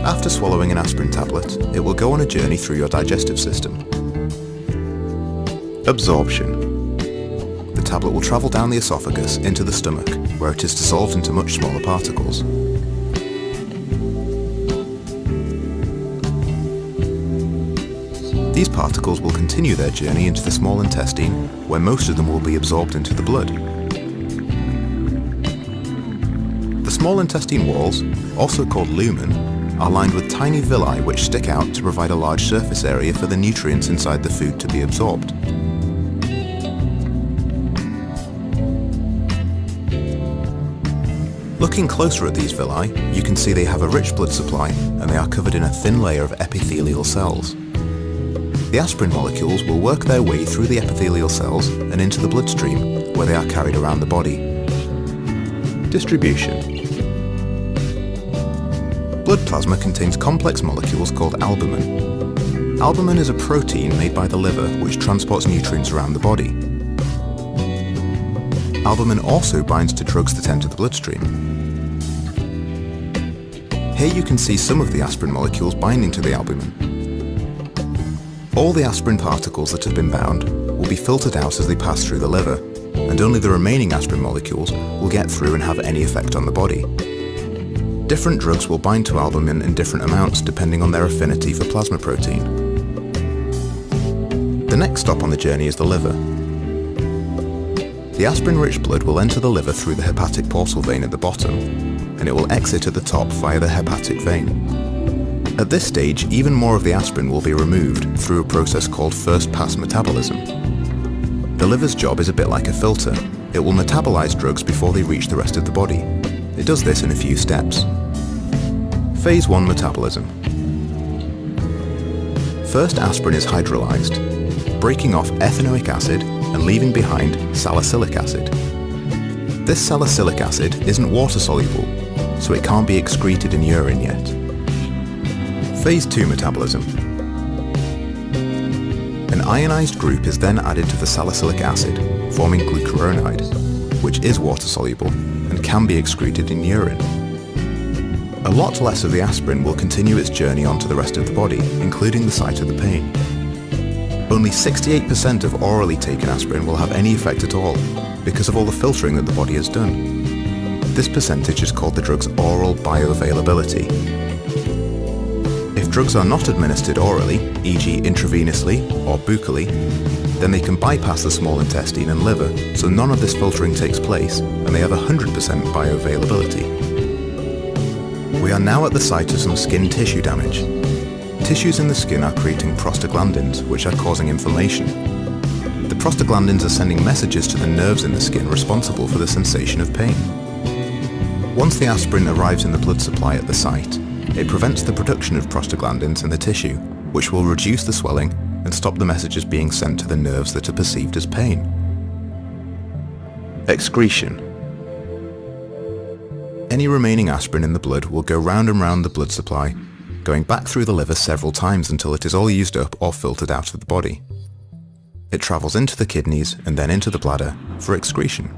After swallowing an aspirin tablet, it will go on a journey through your digestive system. Absorption. The tablet will travel down the esophagus into the stomach, where it is dissolved into much smaller particles. These particles will continue their journey into the small intestine, where most of them will be absorbed into the blood. The small intestine walls, also called lumen, are lined with tiny villi which stick out to provide a large surface area for the nutrients inside the food to be absorbed. Looking closer at these villi, you can see they have a rich blood supply and they are covered in a thin layer of epithelial cells. The aspirin molecules will work their way through the epithelial cells and into the bloodstream, where they are carried around the body. Distribution. Blood plasma contains complex molecules called albumin. Albumin is a protein made by the liver which transports nutrients around the body. Albumin also binds to drugs that enter the bloodstream. Here you can see some of the aspirin molecules binding to the albumin. All the aspirin particles that have been bound will be filtered out as they pass through the liver, and only the remaining aspirin molecules will get through and have any effect on the body. Different drugs will bind to albumin in different amounts depending on their affinity for plasma protein. The next stop on the journey is the liver. The aspirin-rich blood will enter the liver through the hepatic portal vein at the bottom, and it will exit at the top via the hepatic vein. At this stage, even more of the aspirin will be removed through a process called first-pass metabolism. The liver's job is a bit like a filter. It will metabolize drugs before they reach the rest of the body. It does this in a few steps. Phase 1 metabolism. First, aspirin is hydrolyzed, breaking off ethanoic acid and leaving behind salicylic acid. This salicylic acid isn't water-soluble, so it can't be excreted in urine yet. Phase 2 metabolism. An ionized group is then added to the salicylic acid, forming glucuronide, which is water-soluble and can be excreted in urine. A lot less of the aspirin will continue its journey onto the rest of the body, including the site of the pain. Only 68% of orally taken aspirin will have any effect at all, because of all the filtering that the body has done. This percentage is called the drug's oral bioavailability. If drugs are not administered orally, e.g. intravenously or buccally, then they can bypass the small intestine and liver, so none of this filtering takes place, and they have 100% bioavailability. We are now at the site of some skin tissue damage. Tissues in the skin are creating prostaglandins, which are causing inflammation. The prostaglandins are sending messages to the nerves in the skin responsible for the sensation of pain. Once the aspirin arrives in the blood supply at the site, it prevents the production of prostaglandins in the tissue, which will reduce the swelling and stop the messages being sent to the nerves that are perceived as pain. Excretion. Any remaining aspirin in the blood will go round and round the blood supply, going back through the liver several times until it is all used up or filtered out of the body. It travels into the kidneys and then into the bladder for excretion.